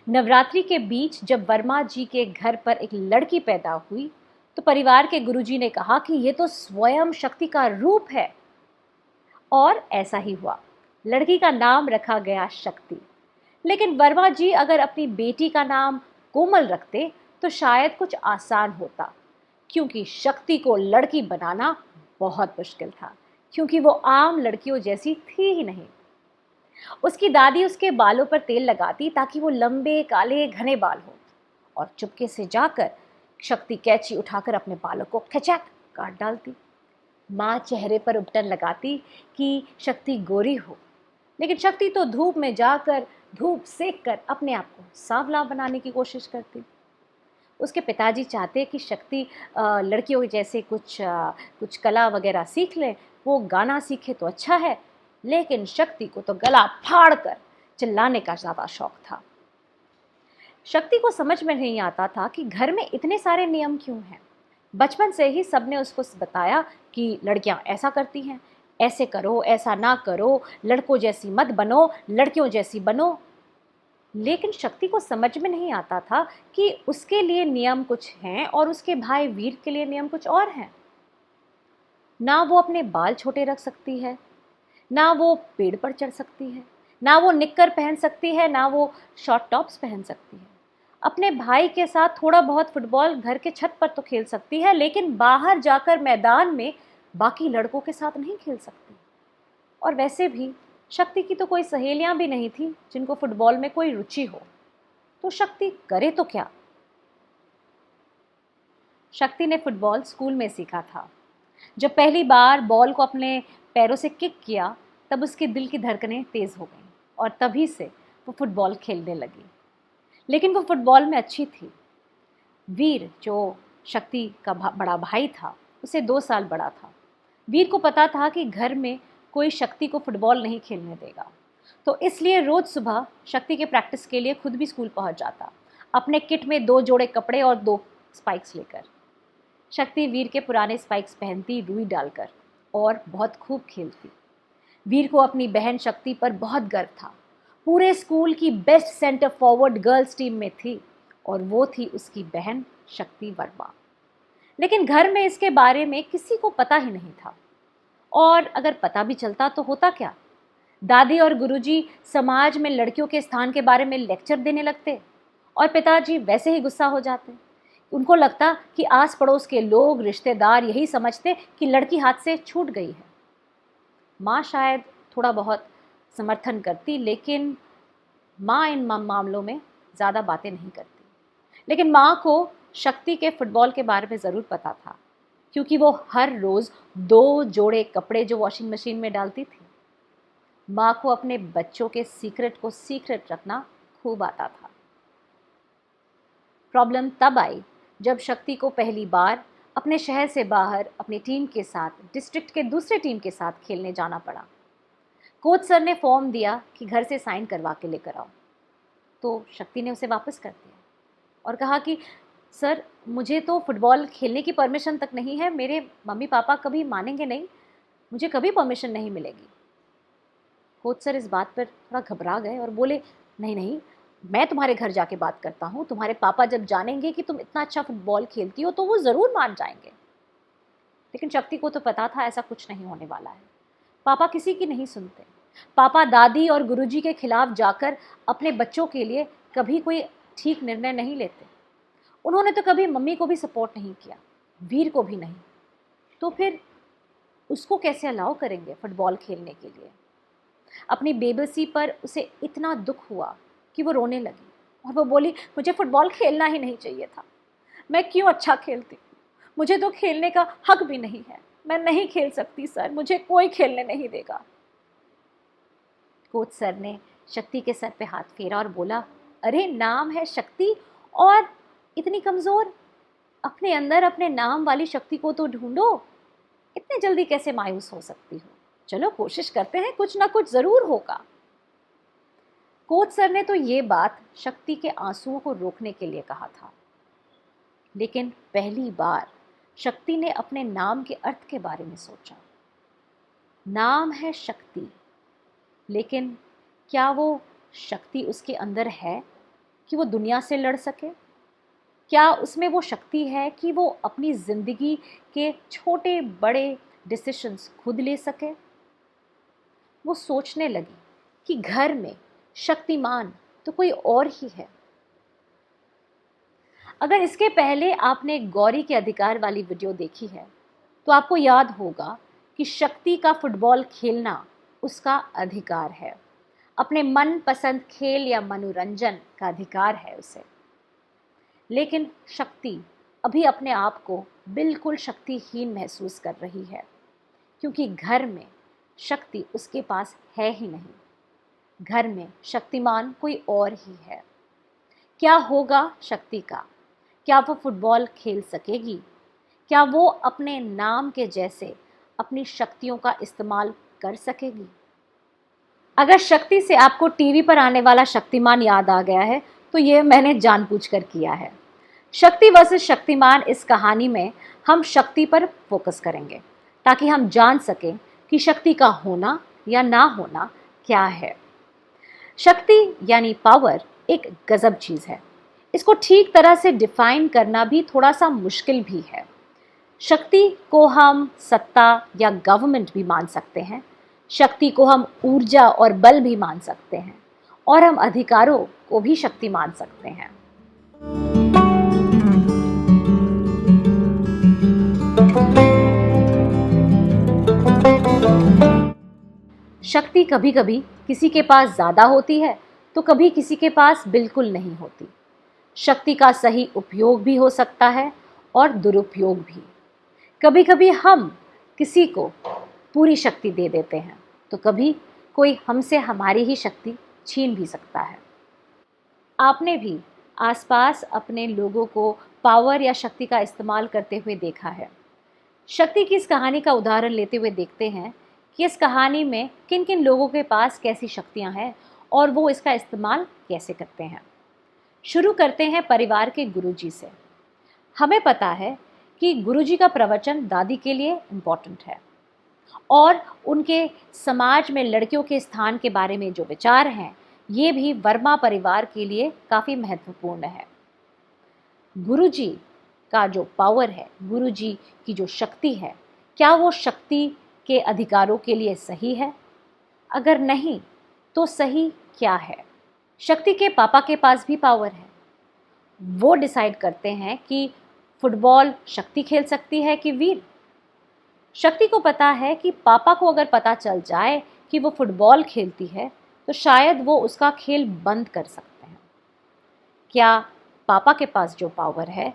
नवरात्रि के बीच जब वर्मा जी के घर पर एक लड़की पैदा हुई तो परिवार के गुरुजी ने कहा कि ये तो स्वयं शक्ति का रूप है। और ऐसा ही हुआ। लड़की का नाम रखा गया शक्ति। लेकिन वर्मा जी अगर अपनी बेटी का नाम कोमल रखते तो शायद कुछ आसान होता, क्योंकि शक्ति को लड़की बनाना बहुत मुश्किल था, क्योंकि वो आम लड़कियों जैसी थी ही नहीं। उसकी दादी उसके बालों पर तेल लगाती ताकि वो लंबे काले घने बाल हो, और चुपके से जाकर शक्ति कैंची उठाकर अपने बालों को खचाक काट डालती। माँ चेहरे पर उपटन लगाती कि शक्ति गोरी हो, लेकिन शक्ति तो धूप में जाकर धूप सेक कर अपने आप को सांवला बनाने की कोशिश करती। उसके पिताजी चाहते कि शक्ति लड़कियों जैसे कुछ कला वगैरह सीख ले, वो गाना सीखे तो अच्छा है, लेकिन शक्ति को तो गला फाड़ कर चिल्लाने का ज़्यादा शौक था। शक्ति को समझ में नहीं आता था कि घर में इतने सारे नियम क्यों हैं। बचपन से ही सबने उसको बताया कि लड़कियां ऐसा करती हैं, ऐसे करो, ऐसा ना करो, लड़कों जैसी मत बनो, लड़कियों जैसी बनो। लेकिन शक्ति को समझ में नहीं आता था कि उसके लिए नियम कुछ हैं और उसके भाई वीर के लिए नियम कुछ और हैं। ना वो अपने बाल छोटे रख सकती है, ना वो पेड़ पर चढ़ सकती है, ना वो निक्कर पहन सकती है, ना वो शॉर्ट टॉप्स पहन सकती है। अपने भाई के साथ थोड़ा बहुत फुटबॉल घर के छत पर तो खेल सकती है, लेकिन बाहर जाकर मैदान में बाकी लड़कों के साथ नहीं खेल सकती। और वैसे भी शक्ति की तो कोई सहेलियां भी नहीं थी जिनको फुटबॉल में कोई रुचि हो। तो शक्ति करे तो क्या? शक्ति ने फुटबॉल स्कूल में सीखा था। जब पहली बार बॉल को अपने पैरों से किक किया तब उसके दिल की धड़कनें तेज हो गईं और तभी से वो फुटबॉल खेलने लगी। लेकिन वो फुटबॉल में अच्छी थी। वीर, जो शक्ति का बड़ा भाई था, उसे 2 साल बड़ा था। वीर को पता था कि घर में कोई शक्ति को फुटबॉल नहीं खेलने देगा, तो इसलिए रोज सुबह शक्ति के प्रैक्टिस के लिए खुद भी स्कूल पहुंच जाता, अपने किट में 2 जोड़े कपड़े और 2 स्पाइक्स लेकर। शक्ति वीर के पुराने स्पाइक्स पहनती, रुई डालकर, और बहुत खूब खेलती। वीर को अपनी बहन शक्ति पर बहुत गर्व था। पूरे स्कूल की best centre forward girls team में थी, और वो थी उसकी बहन शक्ति वर्मा। लेकिन घर में इसके बारे में किसी को पता ही नहीं था, और अगर पता भी चलता तो होता क्या? दादी और गुरुजी समाज में लड़कियों के स्थान के बारे में लेक्चर देने लगते, और पिताजी वैसे ही गुस्सा हो जाते। उनको लगता कि आस पड़ोस के लोग, रिश्तेदार यही समझते कि लड़की हाथ से छूट गई है। माँ शायद थोड़ा बहुत समर्थन करती, लेकिन माँ इन मामलों में ज़्यादा बातें नहीं करती। लेकिन माँ को शक्ति के फुटबॉल के बारे में ज़रूर पता था, क्योंकि वो हर रोज़ 2 जोड़े कपड़े जो वॉशिंग मशीन में डालती थी। माँ को अपने बच्चों के सीक्रेट रखना खूब आता था। प्रॉब्लम तब आई जब शक्ति को पहली बार अपने शहर से बाहर अपनी टीम के साथ डिस्ट्रिक्ट के दूसरे टीम के साथ खेलने जाना पड़ा। कोच सर ने फॉर्म दिया कि घर से साइन करवा के लेकर आओ, तो शक्ति ने उसे वापस कर दिया और कहा कि सर, मुझे तो फुटबॉल खेलने की परमिशन तक नहीं है, मेरे मम्मी पापा कभी मानेंगे नहीं, मुझे कभी परमिशन नहीं मिलेगी। कोच सर इस बात पर थोड़ा घबरा गए और बोले, नहीं नहीं, मैं तुम्हारे घर जाके बात करता हूँ, तुम्हारे पापा जब जानेंगे कि तुम इतना अच्छा फुटबॉल खेलती हो तो वो ज़रूर मान जाएंगे। लेकिन शक्ति को तो पता था ऐसा कुछ नहीं होने वाला है। पापा किसी की नहीं सुनते। पापा दादी और गुरुजी के खिलाफ जाकर अपने बच्चों के लिए कभी कोई ठीक निर्णय नहीं लेते। उन्होंने तो कभी मम्मी को भी सपोर्ट नहीं किया, वीर को भी नहीं। तो फिर उसको कैसे अलाउ करेंगे फुटबॉल खेलने के लिए? अपनी बेबसी पर उसे इतना दुख हुआ कि वो रोने लगी और वो बोली, मुझे फुटबॉल खेलना ही नहीं चाहिए था, मैं क्यों अच्छा खेलती, मुझे तो खेलने का हक भी नहीं है, मैं नहीं खेल सकती सर, मुझे कोई खेलने नहीं देगा। कोच सर ने शक्ति के सर पे हाथ फेरा और बोला, अरे नाम है शक्ति और इतनी कमज़ोर, अपने अंदर अपने नाम वाली शक्ति को तो ढूंढो, इतने जल्दी कैसे मायूस हो सकती हो? चलो कोशिश करते हैं, कुछ ना कुछ ज़रूर होगा। कोच सर ने तो ये बात शक्ति के आंसुओं को रोकने के लिए कहा था, लेकिन पहली बार शक्ति ने अपने नाम के अर्थ के बारे में सोचा। नाम है शक्ति, लेकिन क्या वो शक्ति उसके अंदर है कि वो दुनिया से लड़ सके? क्या उसमें वो शक्ति है कि वो अपनी ज़िंदगी के छोटे बड़े डिसीशंस खुद ले सके? वो सोचने लगी कि घर में शक्तिमान तो कोई और ही है। अगर इसके पहले आपने गौरी के अधिकार वाली वीडियो देखी है तो आपको याद होगा कि शक्ति का फुटबॉल खेलना उसका अधिकार है, अपने मनपसंद खेल या मनोरंजन का अधिकार है उसे। लेकिन शक्ति अभी अपने आप को बिल्कुल शक्तिहीन महसूस कर रही है, क्योंकि घर में शक्ति उसके पास है ही नहीं। घर में शक्तिमान कोई और ही है। क्या होगा शक्ति का? क्या वो फुटबॉल खेल सकेगी? क्या वो अपने नाम के जैसे अपनी शक्तियों का इस्तेमाल कर सकेगी? अगर शक्ति से आपको टीवी पर आने वाला शक्तिमान याद आ गया है तो ये मैंने जानबूझकर किया है। शक्ति वर्सेस शक्तिमान इस कहानी में हम शक्ति पर फोकस करेंगे ताकि हम जान सकें कि शक्ति का होना या ना होना क्या है। शक्ति यानी पावर एक गजब चीज़ है। इसको ठीक तरह से डिफाइन करना भी थोड़ा सा मुश्किल भी है। शक्ति को हम सत्ता या गवर्नमेंट भी मान सकते हैं, शक्ति को हम ऊर्जा और बल भी मान सकते हैं, और हम अधिकारों को भी शक्ति मान सकते हैं। शक्ति कभी कभी किसी के पास ज़्यादा होती है तो कभी किसी के पास बिल्कुल नहीं होती। शक्ति का सही उपयोग भी हो सकता है और दुरुपयोग भी। कभी कभी हम किसी को पूरी शक्ति दे देते हैं तो कभी कोई हमसे हमारी ही शक्ति छीन भी सकता है। आपने भी आसपास अपने लोगों को पावर या शक्ति का इस्तेमाल करते हुए देखा है। शक्ति की इस कहानी का उदाहरण लेते हुए देखते हैं कि इस कहानी में किन किन लोगों के पास कैसी शक्तियां हैं और वो इसका इस्तेमाल कैसे करते हैं। शुरू करते हैं परिवार के गुरुजी से। हमें पता है कि गुरुजी का प्रवचन दादी के लिए इम्पोर्टेंट है और उनके समाज में लड़कियों के स्थान के बारे में जो विचार हैं ये भी वर्मा परिवार के लिए काफ़ी महत्वपूर्ण है। गुरुजी का जो पावर है, गुरुजी की जो शक्ति है, क्या वो शक्ति के अधिकारों के लिए सही है? अगर नहीं तो सही क्या है? शक्ति के पापा के पास भी पावर है। वो डिसाइड करते हैं कि फुटबॉल शक्ति खेल सकती है कि वीर। शक्ति को पता है कि पापा को अगर पता चल जाए कि वो फुटबॉल खेलती है तो शायद वो उसका खेल बंद कर सकते हैं। क्या पापा के पास जो पावर है,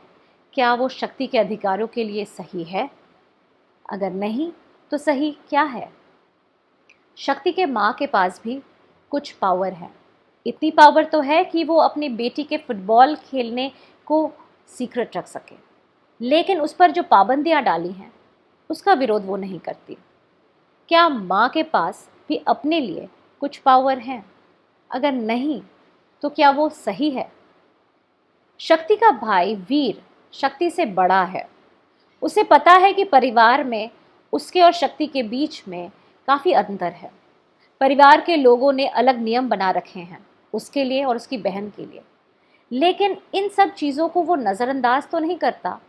क्या वो शक्ति के अधिकारों के लिए सही है? अगर नहीं तो सही क्या है? शक्ति के माँ के पास भी कुछ पावर है। इतनी पावर तो है कि वो अपनी बेटी के फुटबॉल खेलने को सीक्रेट रख सके, लेकिन उस पर जो पाबंदियां डाली हैं उसका विरोध वो नहीं करती। क्या माँ के पास भी अपने लिए कुछ पावर है? अगर नहीं तो क्या वो सही है? शक्ति का भाई वीर शक्ति से बड़ा है। उसे पता है कि परिवार में उसके और शक्ति के बीच में काफ़ी अंतर है। परिवार के लोगों ने अलग नियम बना रखे हैं उसके लिए और उसकी बहन के लिए, लेकिन इन सब चीज़ों को वो नज़रअंदाज तो नहीं करता,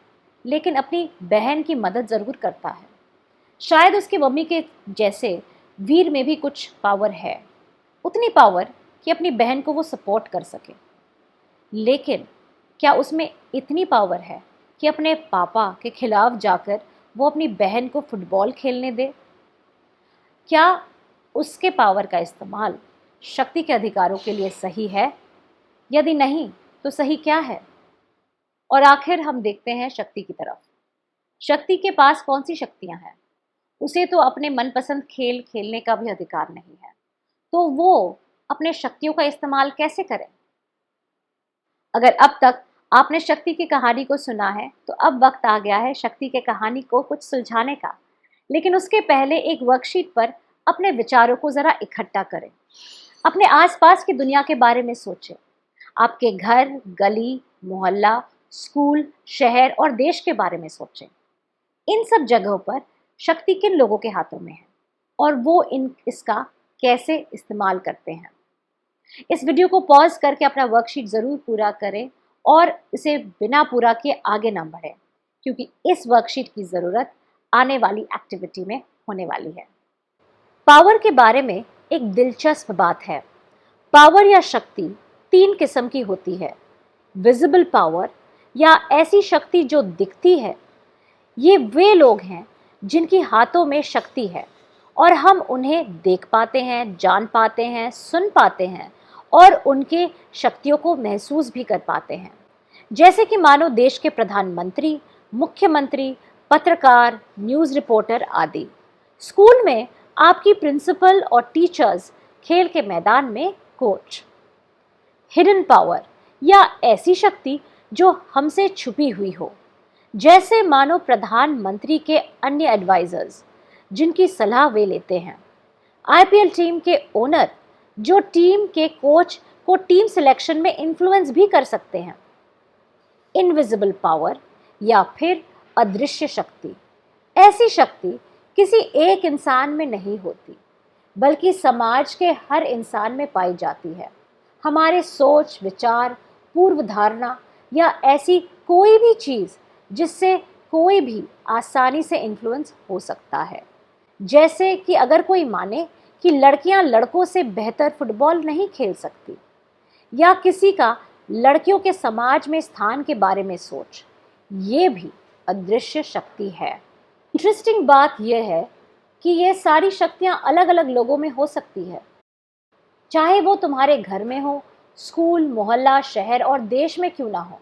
लेकिन अपनी बहन की मदद ज़रूर करता है। शायद उसकी मम्मी के जैसे वीर में भी कुछ पावर है, उतनी पावर कि अपनी बहन को वो सपोर्ट कर सके। लेकिन क्या उसमें इतनी पावर है कि अपने पापा के खिलाफ जाकर वो अपनी बहन को फुटबॉल खेलने दे? क्या उसके पावर का इस्तेमाल शक्ति के अधिकारों के लिए सही है? यदि नहीं तो सही क्या है? और आखिर हम देखते हैं शक्ति की तरफ। शक्ति के पास कौन सी शक्तियां हैं? उसे तो अपने मनपसंद खेल खेलने का भी अधिकार नहीं है, तो वो अपने शक्तियों का इस्तेमाल कैसे करे? अगर अब तक आपने शक्ति की कहानी को सुना है तो अब वक्त आ गया है शक्ति के कहानी को कुछ सुलझाने का। लेकिन उसके पहले एक वर्कशीट पर अपने विचारों को जरा इकट्ठा करें। अपने आसपास की दुनिया के बारे में सोचें। आपके घर, गली, मोहल्ला, स्कूल, शहर और देश के बारे में सोचें। इन सब जगहों पर शक्ति किन लोगों के हाथों में है? और वो इसका कैसे इस्तेमाल करते हैं। इस वीडियो को पॉज करके अपना वर्कशीट ज़रूर पूरा करें और इसे बिना पूरा किए आगे ना बढ़ें, क्योंकि इस वर्कशीट की ज़रूरत आने वाली एक्टिविटी में होने वाली है। पावर के बारे में एक दिलचस्प बात है। पावर या शक्ति 3 किस्म की होती है। विजिबल पावर या ऐसी शक्ति जो दिखती है, ये वे लोग हैं जिनकी हाथों में शक्ति है और हम उन्हें देख पाते हैं, जान पाते हैं, सुन पाते हैं और उनके शक्तियों को महसूस भी कर पाते हैं। जैसे कि मानो देश के प्रधानमंत्री, मुख्यमंत्री, पत्रकार, न्यूज़ रिपोर्टर आदि। स्कूल में आपकी प्रिंसिपल और टीचर्स, खेल के मैदान में कोच। हिडन पावर या ऐसी शक्ति जो हमसे छुपी हुई हो, जैसे मानो प्रधानमंत्री के अन्य एडवाइजर्स जिनकी सलाह वे लेते हैं। आईपीएल टीम के ओनर जो टीम के कोच को टीम सिलेक्शन में इन्फ्लुएंस भी कर सकते हैं। इनविजिबल पावर या फिर अदृश्य शक्ति। ऐसी शक्ति किसी एक इंसान में नहीं होती, बल्कि समाज के हर इंसान में पाई जाती है। हमारे सोच, विचार, पूर्व धारणा या ऐसी कोई भी चीज़ जिससे कोई भी आसानी से इन्फ्लुएंस हो सकता है। जैसे कि अगर कोई माने कि लड़कियां लड़कों से बेहतर फुटबॉल नहीं खेल सकती, या किसी का लड़कियों के समाज में स्थान के बारे में सोच, ये भी अदृश्य शक्ति है। इंटरेस्टिंग बात यह है कि ये सारी शक्तियां अलग अलग लोगों में हो सकती है, चाहे वो तुम्हारे घर में हो, स्कूल, मोहल्ला, शहर और देश में क्यों ना हो।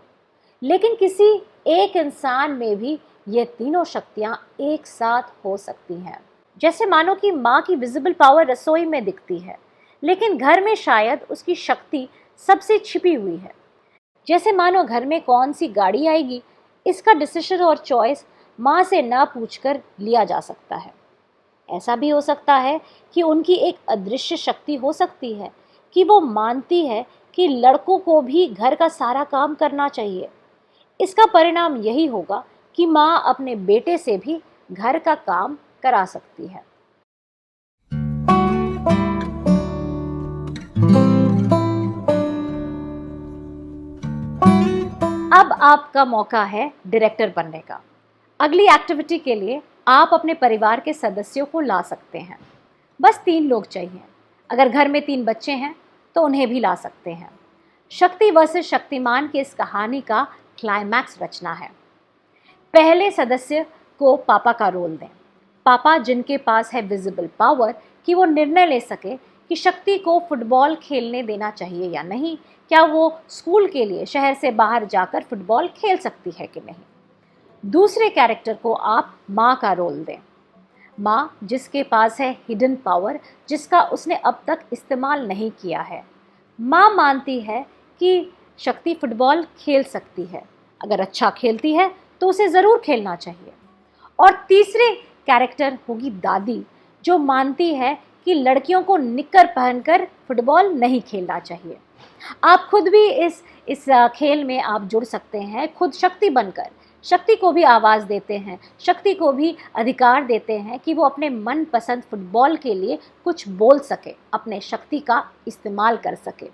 लेकिन किसी एक इंसान में भी ये तीनों शक्तियां एक साथ हो सकती हैं। जैसे मानो कि माँ की विजिबल पावर रसोई में दिखती है, लेकिन घर में शायद उसकी शक्ति सबसे छिपी हुई है। जैसे मानो घर में कौन सी गाड़ी आएगी, इसका डिसीजन और चॉइस माँ से ना पूछकर लिया जा सकता है। ऐसा भी हो सकता है कि उनकी एक अदृश्य शक्ति हो सकती है कि वो मानती है कि लड़कों को भी घर का सारा काम करना चाहिए। इसका परिणाम यही होगा कि माँ अपने बेटे से भी घर का काम करा सकती है। अब आपका मौका है डायरेक्टर बनने का। अगली एक्टिविटी के लिए आप अपने परिवार के सदस्यों को ला सकते हैं। बस 3 लोग चाहिए। अगर घर में 3 बच्चे हैं तो उन्हें भी ला सकते हैं। शक्ति वर्सेस शक्तिमान की इस कहानी का क्लाइमैक्स रचना है। पहले सदस्य को पापा का रोल दें। पापा जिनके पास है विजिबल पावर कि वो निर्णय ले सके कि शक्ति को फुटबॉल खेलने देना चाहिए या नहीं, क्या वो स्कूल के लिए शहर से बाहर जाकर फुटबॉल खेल सकती है कि नहीं। दूसरे कैरेक्टर को आप माँ का रोल दें। माँ जिसके पास है हिडन पावर, जिसका उसने अब तक इस्तेमाल नहीं किया है। माँ मानती है कि शक्ति फुटबॉल खेल सकती है, अगर अच्छा खेलती है तो उसे ज़रूर खेलना चाहिए। और तीसरे कैरेक्टर होगी दादी, जो मानती है कि लड़कियों को निक्कर पहनकर फुटबॉल नहीं खेलना चाहिए। आप खुद भी इस खेल में आप जुड़ सकते हैं, खुद शक्ति बनकर शक्ति को भी आवाज़ देते हैं, शक्ति को भी अधिकार देते हैं कि वो अपने मनपसंद फुटबॉल के लिए कुछ बोल सके, अपने शक्ति का इस्तेमाल कर सके।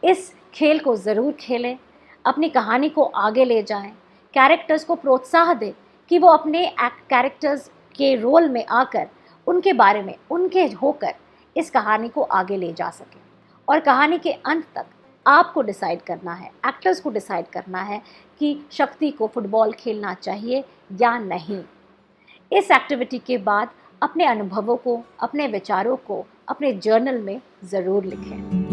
इस खेल को ज़रूर खेलें, अपनी कहानी को आगे ले जाएं, कैरेक्टर्स को प्रोत्साहन दें कि वो अपने कैरेक्टर्स के रोल में आकर उनके बारे में उनके होकर इस कहानी को आगे ले जा सकें। और कहानी के अंत तक आपको डिसाइड करना है, एक्टर्स को डिसाइड करना है कि शक्ति को फुटबॉल खेलना चाहिए या नहीं। इस एक्टिविटी के बाद अपने अनुभवों को, अपने विचारों को अपने जर्नल में ज़रूर लिखें।